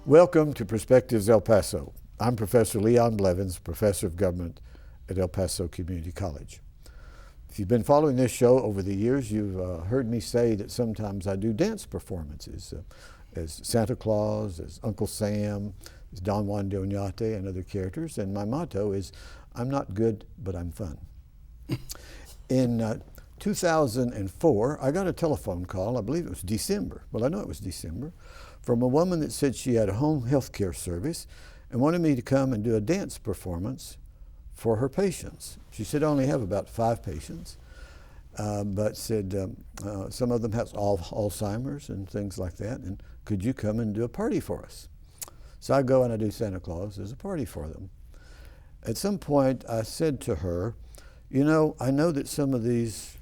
Welcome to Perspectives El Paso. I'm Professor Leon Blevins, Professor of Government at El Paso Community College. If you've been following this show over the years, you've heard me say that sometimes I do dance performances as Santa Claus, as Uncle Sam, as Don Juan de Oñate, and other characters. And my motto is, I'm not good, but I'm fun. In 2004, I got a telephone call, I believe it was December, well I know it was December, from a woman that said she had a home health care service and wanted me to come and do a dance performance for her patients. She said I only have about 5 patients, but said some of them have Alzheimer's and things like that, and could you come and do a party for us? So I go and I do Santa Claus as a party for them. At some point I said to her, you know, I know that some of these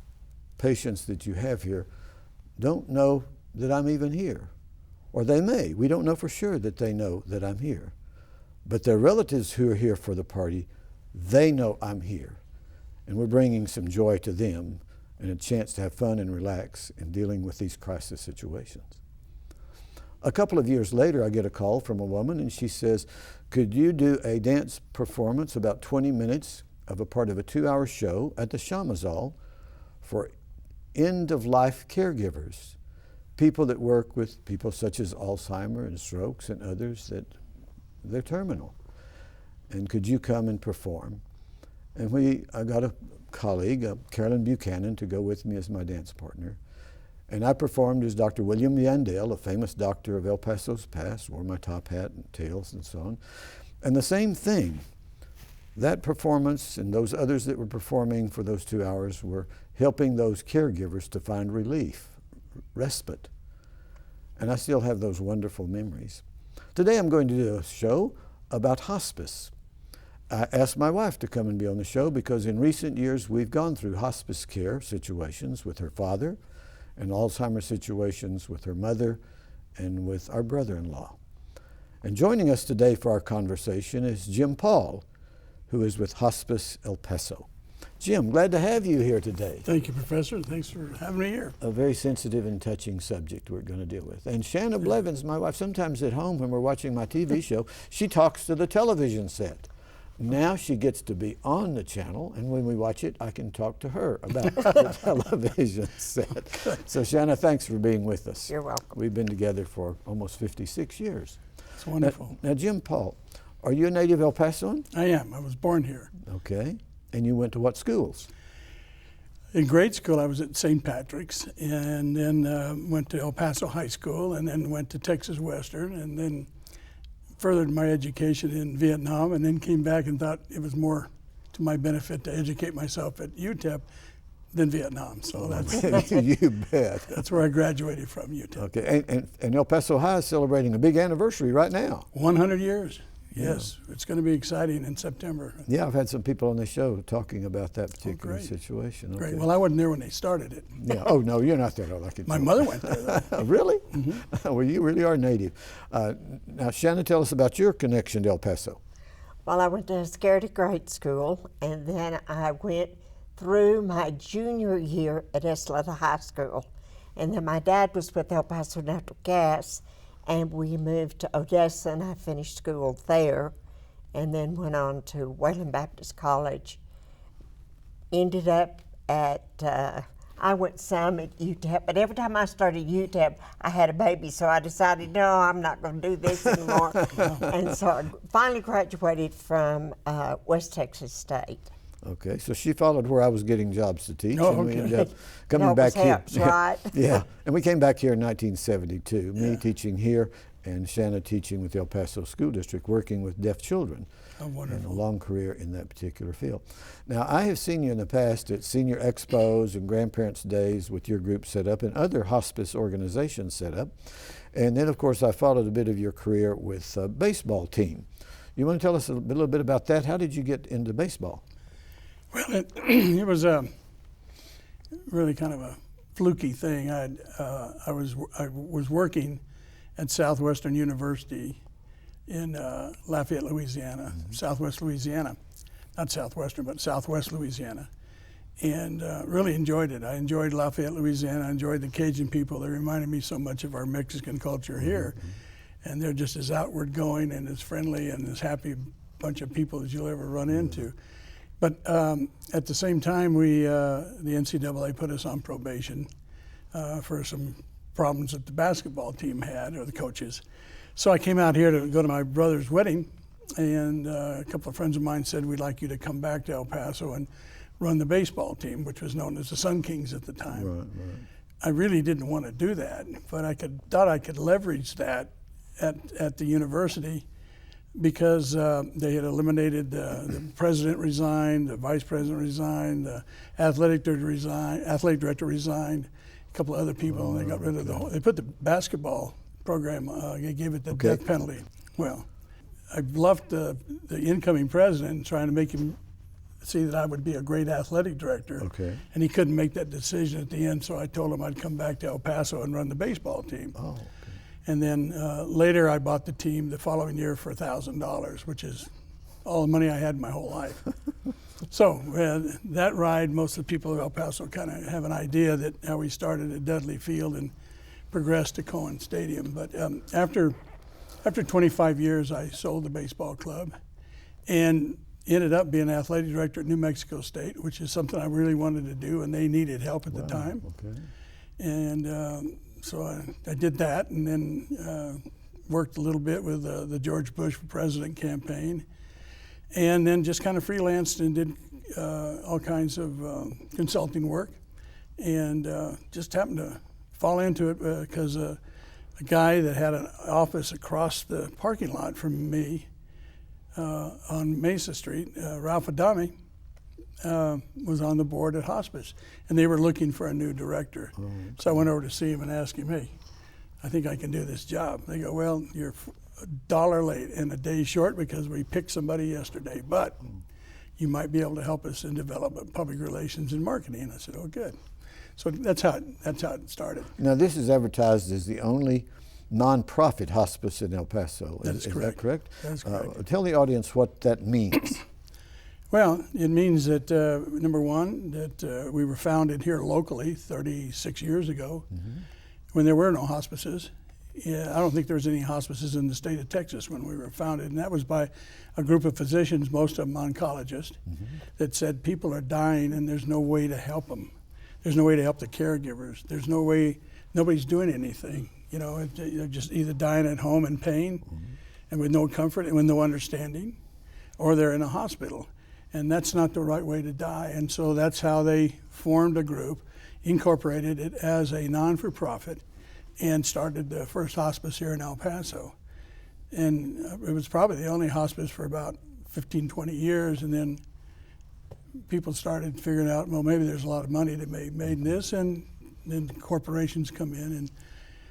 patients that you have here don't know that I'm even here. Or they may. We don't know for sure that they know that I'm here. But their relatives who are here for the party, they know I'm here. And we're bringing some joy to them and a chance to have fun and relax in dealing with these crisis situations. A couple of years later, I get a call from a woman and she says, could you do a dance performance, about 20 minutes of a part of a 2-hour show at the Shamazal for end-of-life caregivers, people that work with people such as Alzheimer's and strokes and others that they're terminal. And could you come and perform? And I got a colleague, Carolyn Buchanan, to go with me as my dance partner. And I performed as Dr. William Yandell, a famous doctor of El Paso's past, wore my top hat and tails and so on. And the same thing, that performance and those others that were performing for those 2 hours were helping those caregivers to find relief, respite. And I still have those wonderful memories. Today I'm going to do a show about hospice. I asked my wife to come and be on the show because in recent years we've gone through hospice care situations with her father and Alzheimer's situations with her mother and with our brother-in-law. And joining us today for our conversation is Jim Paul, who is with Hospice El Paso. Jim, glad to have you here today. Thank you, Professor. Thanks for having me here. A very sensitive and touching subject we're going to deal with. And Shanna Blevins, my wife, sometimes at home when we're watching my TV show, she talks to the television set. Now she gets to be on the channel, and when we watch it, I can talk to her about the television set. So Shanna, thanks for being with us. You're welcome. We've been together for almost 56 years. It's wonderful. Now Jim Paul, are you a native El Pasoan? I am. I was born here. Okay. And you went to what schools? In grade school, I was at St. Patrick's, and then went to El Paso High School, and then went to Texas Western, and then furthered my education in Vietnam, and then came back and thought it was more to my benefit to educate myself at UTEP than Vietnam. So that's you bet. That's where I graduated from, UTEP. Okay, and El Paso High is celebrating a big anniversary right now. 100 years. Yes, it's going to be exciting in September. Yeah, I've had some people on the show talking about that particular situation. Okay. Great. Well, I wasn't there when they started it. Yeah. Oh, no, you're not there. My mother went there, though. Really? Mm-hmm. Well, you really are native. Now, Shanna, tell us about your connection to El Paso. Well, I went to Scarcity Grade School, and then I went through my junior year at Esleda High School. And then my dad was with El Paso Natural Gas, and we moved to Odessa, and I finished school there, and then went on to Wayland Baptist College. Ended up at, I went some at UTEP, but every time I started UTEP, I had a baby, so I decided, no, I'm not going to do this anymore. And so I finally graduated from West Texas State. Okay, so she followed where I was getting jobs to teach, Oh, and we okay. ended up coming back here. Helps, right? Yeah, and we came back here in 1972, me teaching here and Shanna teaching with the El Paso School District, working with deaf children. Oh, wonderful. And a long career in that particular field. Now, I have seen you in the past at senior expos and grandparents' days with your group set up and other hospice organizations set up. And then, of course, I followed a bit of your career with a baseball team. You want to tell us a little bit about that? How did you get into baseball? Well, it was really kind of a fluky thing. I was working at Southwestern University in Lafayette, Louisiana, Southwest Louisiana, not Southwestern, but Southwest Louisiana, and really enjoyed it. I enjoyed Lafayette, Louisiana. I enjoyed the Cajun people. They reminded me so much of our Mexican culture here. and they're just as outward going and as friendly and as happy bunch of people as you'll ever run into. But at the same time, the NCAA put us on probation for some problems that the basketball team had, or the coaches. So I came out here to go to my brother's wedding, and a couple of friends of mine said, we'd like you to come back to El Paso and run the baseball team, which was known as the Sun Kings at the time. Right. I really didn't want to do that, but thought I could leverage that at the university, because they had eliminated the president resigned, the vice president resigned, the athletic director resigned, a couple of other people, and they got rid of the whole. They put the basketball program. They gave it the death penalty. Well, I bluffed the incoming president, trying to make him see that I would be a great athletic director. Okay. And he couldn't make that decision at the end, so I told him I'd come back to El Paso and run the baseball team. Oh, okay. And then later I bought the team the following year for $1,000, which is all the money I had in my whole life. So that ride, most of the people of El Paso kind of have an idea that how we started at Dudley Field and progressed to Cohen Stadium. But after 25 years, I sold the baseball club and ended up being athletic director at New Mexico State, which is something I really wanted to do, and they needed help at the time. Okay. And so I did that, and then worked a little bit with the George Bush for President campaign, and then just kind of freelanced and did all kinds of consulting work, and just happened to fall into it because a guy that had an office across the parking lot from me on Mesa Street, Ralph Adami, was on the board at Hospice, and they were looking for a new director. Oh, okay. So I went over to see him and asked him, hey, I think I can do this job. They go, well, you're $1 late and a day short because we picked somebody yesterday, but you might be able to help us in development, public relations, and marketing. And I said, oh, good. So that's how it started. Now, this is advertised as the only nonprofit hospice in El Paso. That is correct. That correct? That's correct. Tell the audience what that means. Well, it means that, number one, that we were founded here locally 36 years ago, when there were no hospices. Yeah, I don't think there was any hospices in the state of Texas when we were founded, and that was by a group of physicians, most of them oncologists, that said people are dying and there's no way to help them. There's no way to help the caregivers. There's no way, nobody's doing anything. You know, they're just either dying at home in pain and with no comfort and with no understanding, or they're in a hospital. And that's not the right way to die. And so that's how they formed a group, incorporated it as a non-for-profit, and started the first hospice here in El Paso. And it was probably the only hospice for about 15, 20 years. And then people started figuring out, well, maybe there's a lot of money to be made in this, and then corporations come in. And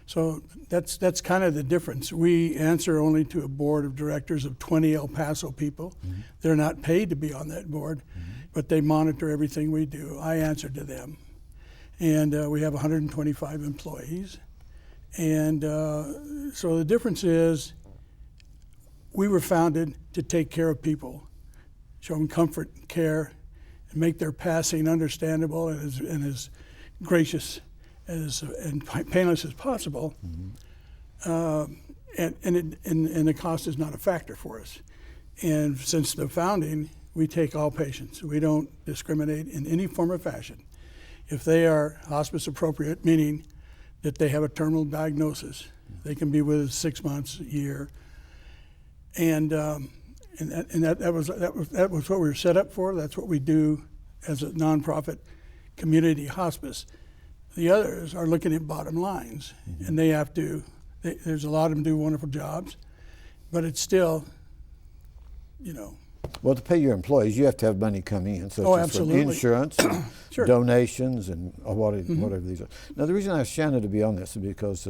so that's kind of the difference. We answer only to a board of directors of 20 El Paso people. They're not paid to be on that board, but they monitor everything we do. I answer to them. And we have 125 employees. And so the difference is we were founded to take care of people, show them comfort and care, and make their passing understandable and as gracious and painless as possible, and the cost is not a factor for us. And since the founding, we take all patients. We don't discriminate in any form or fashion. If they are hospice appropriate, meaning that they have a terminal diagnosis, they can be with us 6 months, a year, and that was what we were set up for. That's what we do as a nonprofit community hospice. The others are looking at bottom lines, and they have to. There's a lot of them do wonderful jobs, but it's still, you know. Well, to pay your employees, you have to have money coming in, such as absolutely. from insurance, and Sure. donations, and whatever these are. Now, the reason I asked Shanna to be on this is because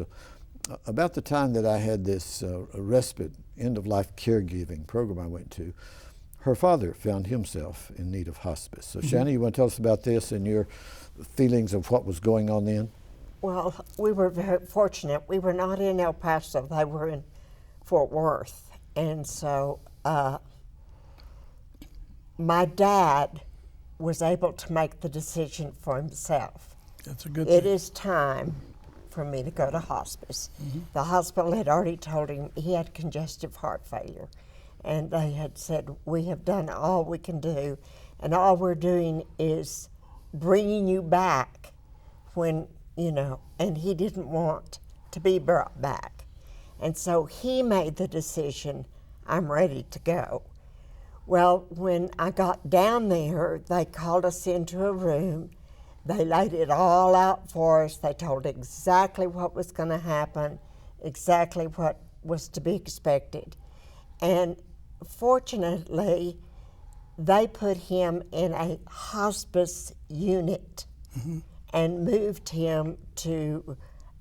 about the time that I had this respite, end-of-life caregiving program I went to, her father found himself in need of hospice. So, Shanna, you want to tell us about this and your feelings of what was going on then? Well, we were very fortunate. We were not in El Paso. They were in Fort Worth. And so my dad was able to make the decision for himself. That's a good thing. It is time for me to go to hospice. The hospital had already told him he had congestive heart failure. And they had said, we have done all we can do, and all we're doing is bringing you back when, and he didn't want to be brought back. And so he made the decision, I'm ready to go. Well, when I got down there, they called us into a room. They laid it all out for us. They told exactly what was going to happen, exactly what was to be expected. And fortunately, they put him in a hospice unit and moved him to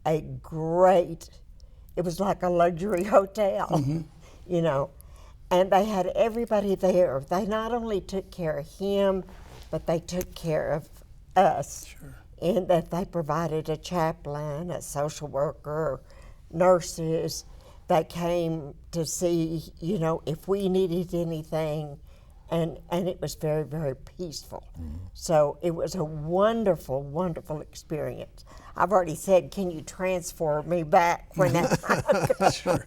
a great, it was like a luxury hotel, and they had everybody there. They not only took care of him, but they took care of us. Sure. In that they provided a chaplain, a social worker, nurses. They came to see, if we needed anything, and it was very, very peaceful. So it was a wonderful, wonderful experience. I've already said, can you transfer me back when Sure.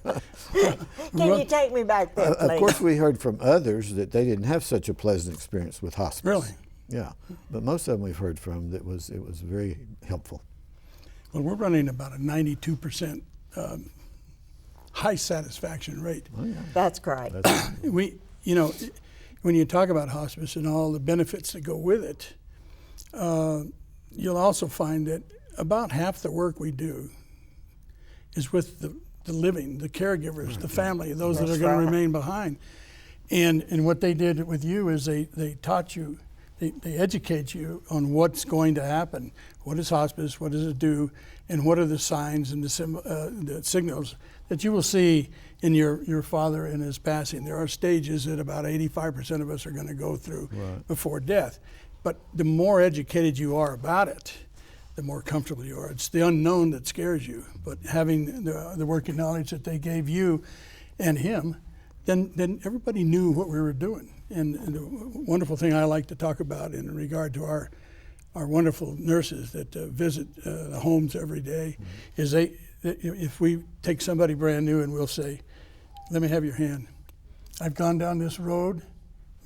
Can you take me back there, please? Of course, we heard from others that they didn't have such a pleasant experience with hospice. Really? Yeah, but most of them we've heard from that it was very helpful. Well, we're running about a 92% high satisfaction rate. Oh, yeah. That's great. We, when you talk about hospice and all the benefits that go with it, you'll also find that about half the work we do is with the living, the caregivers, the family, those that are going to remain behind. And what they did with you is they taught you, they educate you on what's going to happen. What is hospice? What does it do? And what are the signs and the signals that you will see in your father in his passing? There are stages that about 85% of us are going to go through before death. But the more educated you are about it, the more comfortable you are. It's the unknown that scares you. But having the working knowledge that they gave you and him, then everybody knew what we were doing. And the wonderful thing I like to talk about in regard to our wonderful nurses that visit the homes every day is if we take somebody brand new and we'll say, let me have your hand. I've gone down this road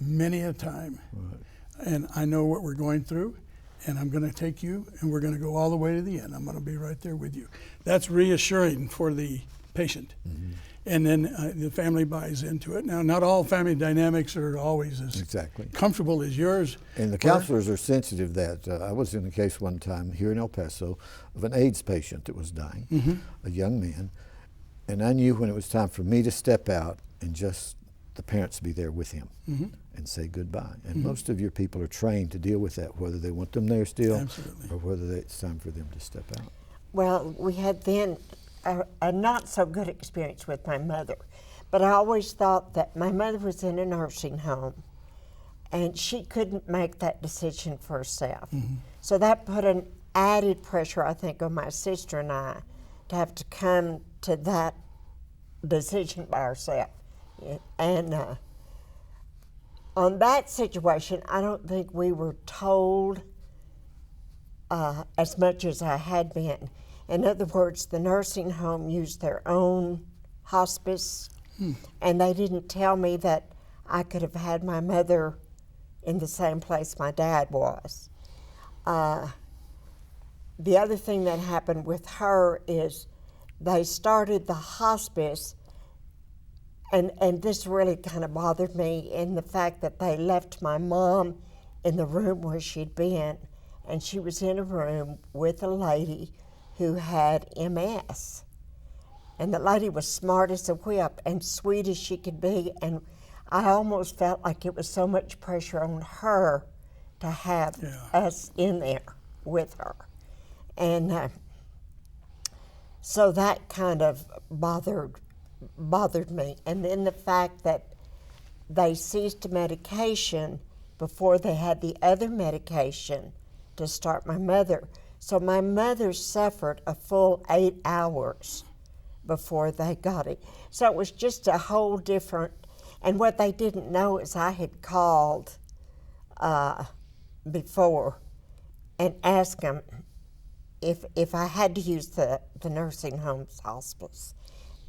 many a time, and I know what we're going through, and I'm going to take you, and we're going to go all the way to the end. I'm going to be right there with you. That's reassuring for the patient. And then the family buys into it. Now, not all family dynamics are always as comfortable as yours. And the counselors are sensitive to that. I was in a case one time here in El Paso of an AIDS patient that was dying, a young man, and I knew when it was time for me to step out and just the parents be there with him and say goodbye. And most of your people are trained to deal with that, whether they want them there still or whether it's time for them to step out. Well, we had then a not so good experience with my mother, but I always thought that my mother was in a nursing home and she couldn't make that decision for herself. So that put an added pressure, I think, on my sister and I to have to come to that decision by ourselves. And on that situation, I don't think we were told as much as I had been. In other words, the nursing home used their own hospice, and they didn't tell me that I could have had my mother in the same place my dad was. The other thing that happened with her is they started the hospice, and this really kind of bothered me in the fact that they left my mom in the room where she'd been, and she was in a room with a lady who had MS. And the lady was smart as a whip and sweet as she could be, and I almost felt like it was so much pressure on her to have us in there with her. And so that kind of bothered me. And then the fact that they ceased medication before they had the other medication to start my mother. So my mother suffered a full 8 hours before they got it. So it was just a whole different, and what they didn't know is I had called before and asked them, if I had to use the nursing home's hospice.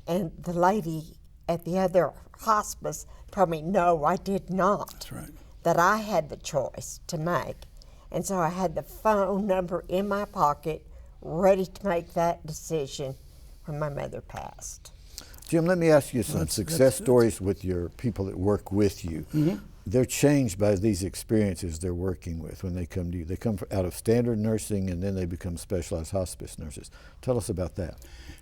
And the lady at the other hospice told me, no, I did not. That's right. That I had the choice to make. And so I had the phone number in my pocket, ready to make that decision when my mother passed. Jim, let me ask you some success stories with your people that work with you. Mm-hmm. They're changed by these experiences they're working with when they come to you. They come out of standard nursing and then they become specialized hospice nurses. Tell us about that.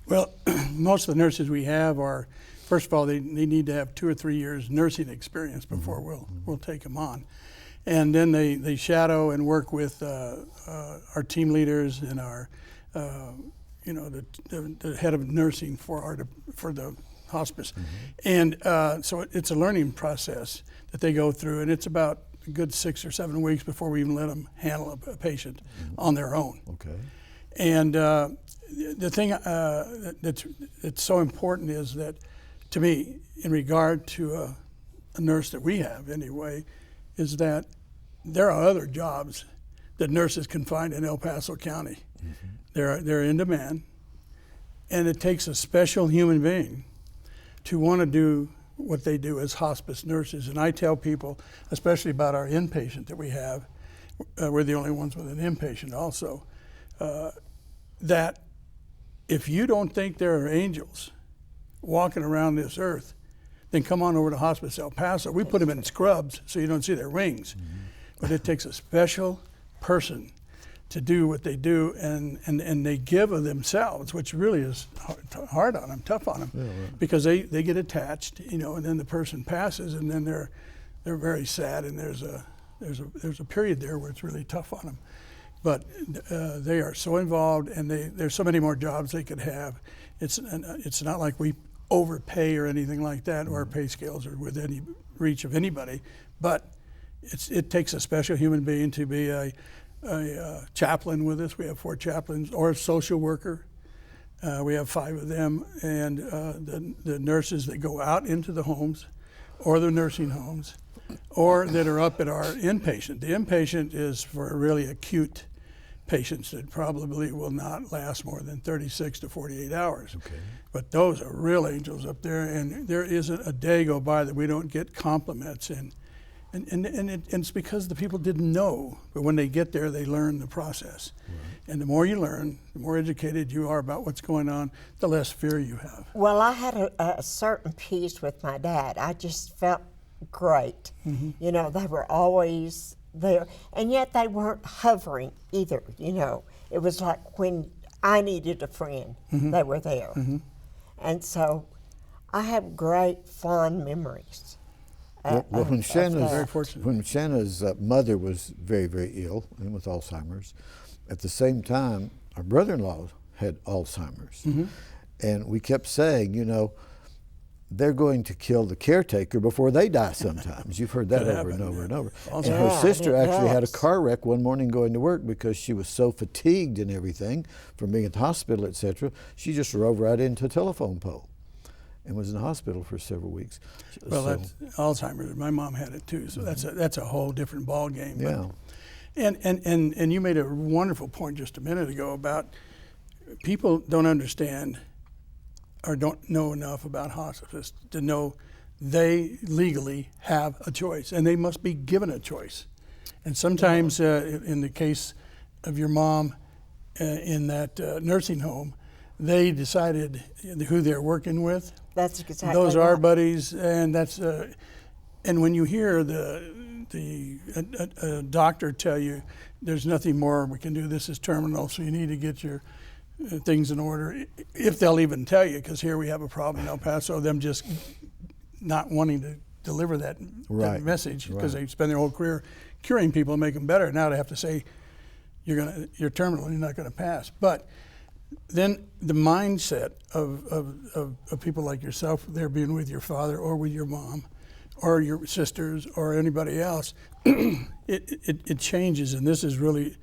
Well, most of the nurses we have are, first of all, they need to have 2 or 3 years nursing experience before we'll take them on. And then they shadow and work with our team leaders and our, the head of nursing for the hospice. And so it's a learning process that they go through, and it's about a good 6 or 7 weeks before we even let them handle a patient on their own. Okay. And the thing that's so important is that, to me, in regard to a nurse that we have anyway, is that there are other jobs that nurses can find in El Paso County. They're in demand, and it takes a special human being to want to do what they do as hospice nurses. And I tell people, especially about our inpatient that we have, we're the only ones with an inpatient also, that if you don't think there are angels walking around this earth, then come on over to Hospice El Paso. We put them in scrubs so you don't see their wings. But it takes a special person to do what they do, and they give of themselves, which really is hard on them, tough on them, because they get attached, and then the person passes, and then they're very sad, and there's a period there where it's really tough on them. But they are so involved, and there's so many more jobs they could have. It's not like we overpay or anything like that, or our pay scales are within any reach of anybody, but it takes a special human being to be a chaplain with us. We have 4 chaplains, or a social worker. We have 5 of them, and the nurses that go out into the homes or the nursing homes, or that are up at our inpatient. The inpatient is for really acute patients that probably will not last more than 36 to 48 hours. Okay. But those are real angels up there, and there isn't a day go by that we don't get compliments. And it's because the people didn't know, but when they get there, they learn the process. Right. And the more you learn, the more educated you are about what's going on, the less fear you have. Well, I had a certain peace with my dad. I just felt great. They were always there, and yet they weren't hovering either. It was like when I needed a friend, they were there. And so I have great fond memories. When Shanna's mother was very, very ill and with Alzheimer's, at the same time, our brother-in-law had Alzheimer's. And we kept saying, they're going to kill the caretaker before they die sometimes. You've heard that over and over and over. And her sister actually had a car wreck one morning going to work because she was so fatigued and everything from being at the hospital, etc. She just drove right into a telephone pole and was in the hospital for several weeks. Well, that's Alzheimer's. My mom had it too, so that's a whole different ball game. Yeah. And you made a wonderful point just a minute ago about people don't understand or don't know enough about hospice to know they legally have a choice, and they must be given a choice. And sometimes, in the case of your mom in that nursing home, they decided who they're working with. That's exactly those are right. buddies, and that's and when you hear a doctor tell you there's nothing more we can do, this is terminal, so you need to get your things in order, if they'll even tell you, because here we have a problem in El Paso, them just not wanting to deliver that message because they spend their whole career curing people and make them better. Now they have to say you're terminal, you're not going to pass. But then the mindset of people like yourself, there being with your father or with your mom or your sisters or anybody else, it changes, and this is really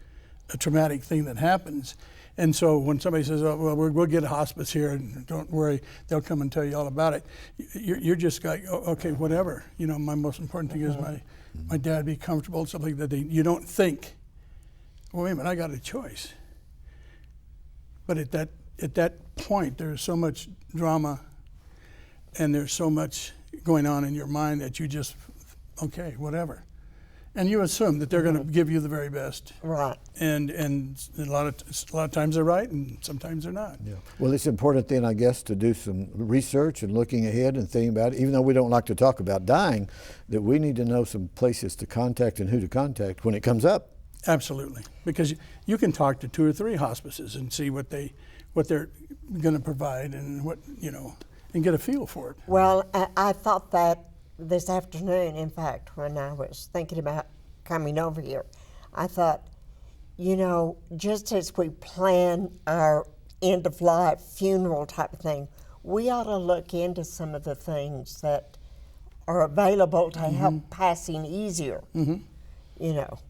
a traumatic thing that happens. And so when somebody says, "Oh, well, we'll get a hospice here, and don't worry, they'll come and tell you all about it," you're just like, oh, okay, whatever. My most important thing is my dad be comfortable, something that you don't think, well, wait a minute, I got a choice. But at that point, there's so much drama and there's so much going on in your mind that you just, okay, whatever. And you assume that they're going to give you the very best. Right. And a lot of times they're right and sometimes they're not. Yeah. Well, it's important then, I guess, to do some research and looking ahead and thinking about it. Even though we don't like to talk about dying, that we need to know some places to contact and who to contact when it comes up. Absolutely. Because you can talk to 2 or 3 hospices and see what they're going to provide and and get a feel for it. Well, I thought that this afternoon, in fact, when I was thinking about coming over here, I thought, just as we plan our end-of-life funeral type of thing, we ought to look into some of the things that are available to help passing easier, Well,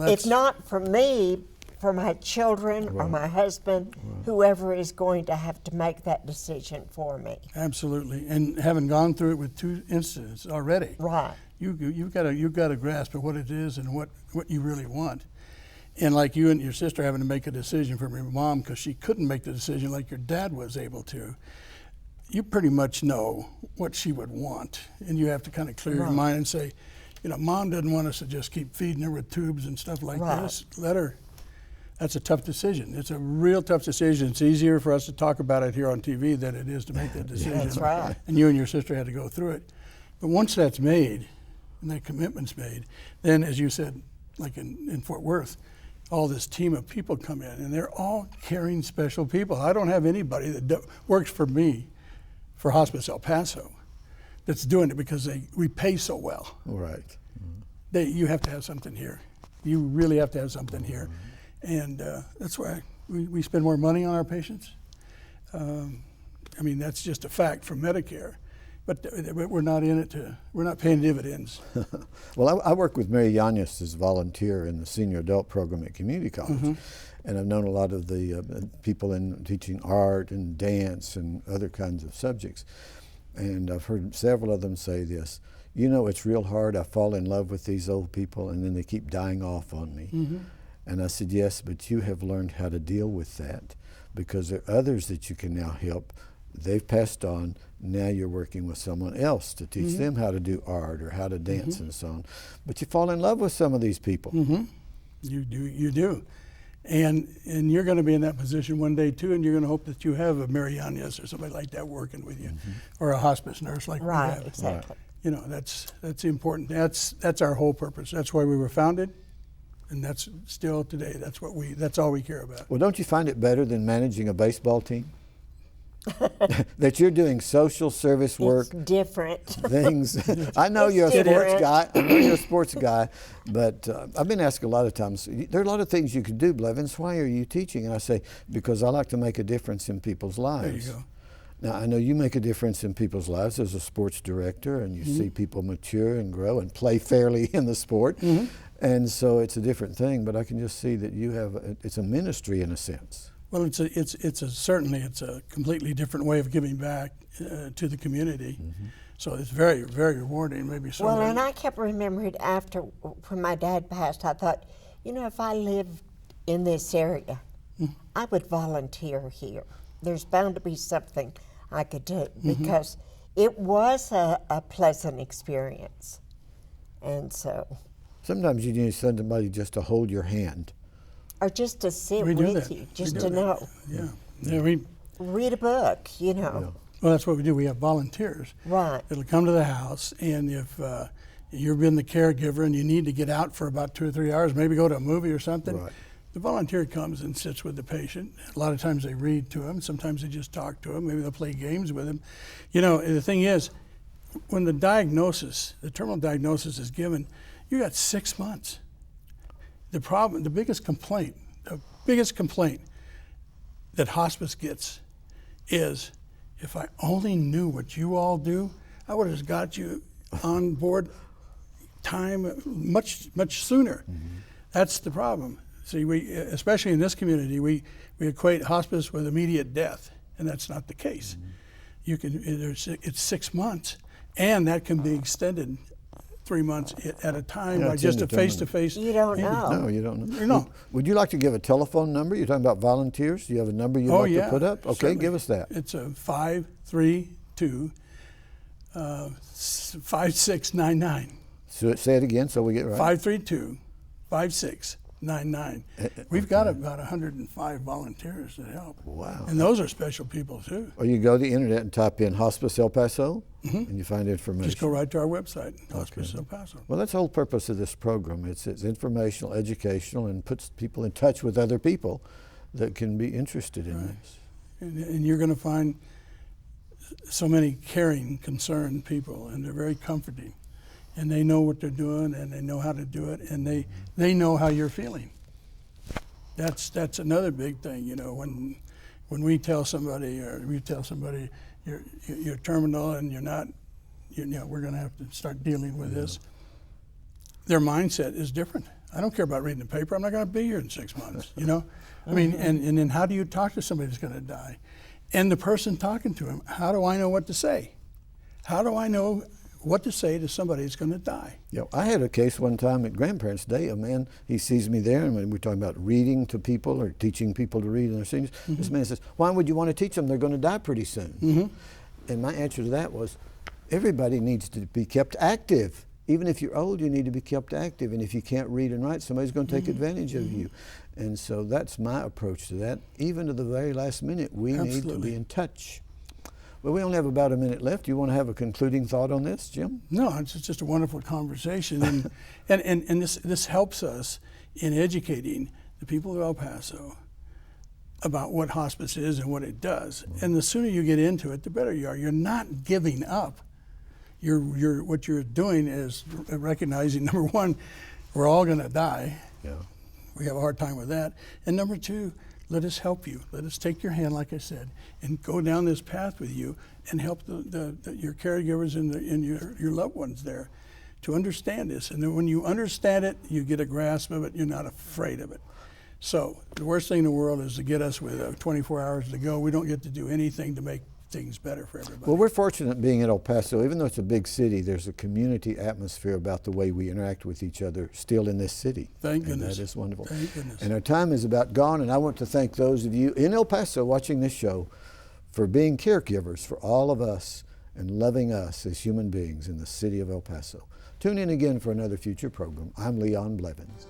If not for me, for my children or my husband, whoever is going to have to make that decision for me. Absolutely. And having gone through it with 2 incidents already, Right. you've got a grasp of what it is and what you really want. And like you and your sister having to make a decision for your mom because she couldn't make the decision like your dad was able to, you pretty much know what she would want. And you have to kind of clear your mind and say, Mom doesn't want us to just keep feeding her with tubes and stuff like this. Let her. That's a tough decision. It's a real tough decision. It's easier for us to talk about it here on TV than it is to make that decision. That's right. And you and your sister had to go through it. But once that's made, and that commitment's made, then as you said, like in Fort Worth, all this team of people come in, and they're all caring, special people. I don't have anybody that works for me, for Hospice El Paso, that's doing it because we pay so well. Right. You have to have something here. You really have to have something here. And that's why we spend more money on our patients. That's just a fact for Medicare, but we're not in it we're not paying dividends. Well, I work with Mary Yanez as a volunteer in the senior adult program at community college. And I've known a lot of the people in teaching art and dance and other kinds of subjects. And I've heard several of them say this, it's real hard. I fall in love with these old people and then they keep dying off on me. And I said, yes, but you have learned how to deal with that because there are others that you can now help. They've passed on. Now you're working with someone else to teach them how to do art or how to dance and so on. But you fall in love with some of these people. You do. And you're going to be in that position one day too, and you're going to hope that you have a Mary Yanez or somebody like that working with you, or a hospice nurse like we have. Exactly. That's important. That's our whole purpose. That's why we were founded. And that's still today. That's all we care about. Well, don't you find it better than managing a baseball team? That you're doing social service work. It's different. Things. I know you're a sports guy. I know you're a sports guy, but I've been asked a lot of times, there are a lot of things you could do, Blevins. Why are you teaching? And I say, because I like to make a difference in people's lives. There you go. Now, I know you make a difference in people's lives as a sports director, and you see people mature and grow and play fairly in the sport. And so it's a different thing, but I can just see that you have, it's a ministry in a sense. Well, certainly it's a completely different way of giving back to the community. So it's very, very rewarding. Maybe so. Well, and I kept remembering after when my dad passed, I thought, if I lived in this area, I would volunteer here. There's bound to be something I could do because it was a pleasant experience, and so. Sometimes you need somebody just to hold your hand. Or just to sit We do with that. you, just We to do know. that. Yeah. Read a book, Well, that's what we do. We have volunteers. Right. That'll come to the house, and if you've been the caregiver and you need to get out for about 2 or 3 hours, maybe go to a movie or something, the volunteer comes and sits with the patient. A lot of times they read to him. Sometimes they just talk to him. Maybe they'll play games with him. The thing is, when the terminal diagnosis is given, you got 6 months. The biggest complaint that hospice gets is, if I only knew what you all do, I would have got you on board time much, much sooner. That's the problem. See, especially in this community, we equate hospice with immediate death, and that's not the case. It's 6 months, and that can be extended 3 months at a time Yeah, by it's just a indeterminate. face-to-face. You don't meeting. know. No, you don't know. No. Would you like to give a telephone number? You're talking about volunteers. Do you have a number you'd Oh, like yeah, to put up? Okay, certainly. give us that. It's a 532-5699. So say it again so we get it right. 532-5699. We've got about 105 volunteers that help. Wow. And those are special people too. Or you go to the internet and type in Hospice El Paso, and you find information. Just go right to our website, Hospice El Paso. Well, that's the whole purpose of this program. It's informational, educational, and puts people in touch with other people that can be interested in this. And you're going to find so many caring, concerned people, and they're very comforting. And they know what they're doing, and they know how to do it, and they know how you're feeling. That's another big thing, you know. When we tell somebody, or we tell somebody you're terminal and you're not, you know, we're going to have to start dealing with this. Their mindset is different. I don't care about reading the paper. I'm not going to be here in 6 months, you know. I mean, and then how do you talk to somebody who's going to die? And the person talking to him, how do I know what to say? How do I know what to say to somebody who's going to die? Yeah, I had a case one time at Grandparents' Day. A man, he sees me there, and when we're talking about reading to people or teaching people to read in their seniors, this man says, "Why would you want to teach them? They're going to die pretty soon." And my answer to that was, everybody needs to be kept active. Even if you're old, you need to be kept active. And if you can't read and write, somebody's going to take advantage of you. And so that's my approach to that. Even to the very last minute, we need to be in touch. Well, we only have about a minute left. Do you want to have a concluding thought on this, Jim? No, it's just a wonderful conversation. And this helps us in educating the people of El Paso about what hospice is and what it does. And the sooner you get into it, the better you are. You're not giving up. What you're doing is recognizing, number one, we're all going to die. Yeah. We have a hard time with that. And number two, let us help you. Let us take your hand, like I said, and go down this path with you and help your caregivers and your loved ones there to understand this. And then when you understand it, you get a grasp of it. You're not afraid of it. So the worst thing in the world is to get us with 24 hours to go. We don't get to do anything to make things better for everybody. Well, we're fortunate being in El Paso. Even though it's a big city, there's a community atmosphere about the way we interact with each other still in this city. Thank goodness. That is wonderful. Thank goodness. And our time is about gone, and I want to thank those of you in El Paso watching this show for being caregivers for all of us and loving us as human beings in the city of El Paso. Tune in again for another future program. I'm Leon Blevins.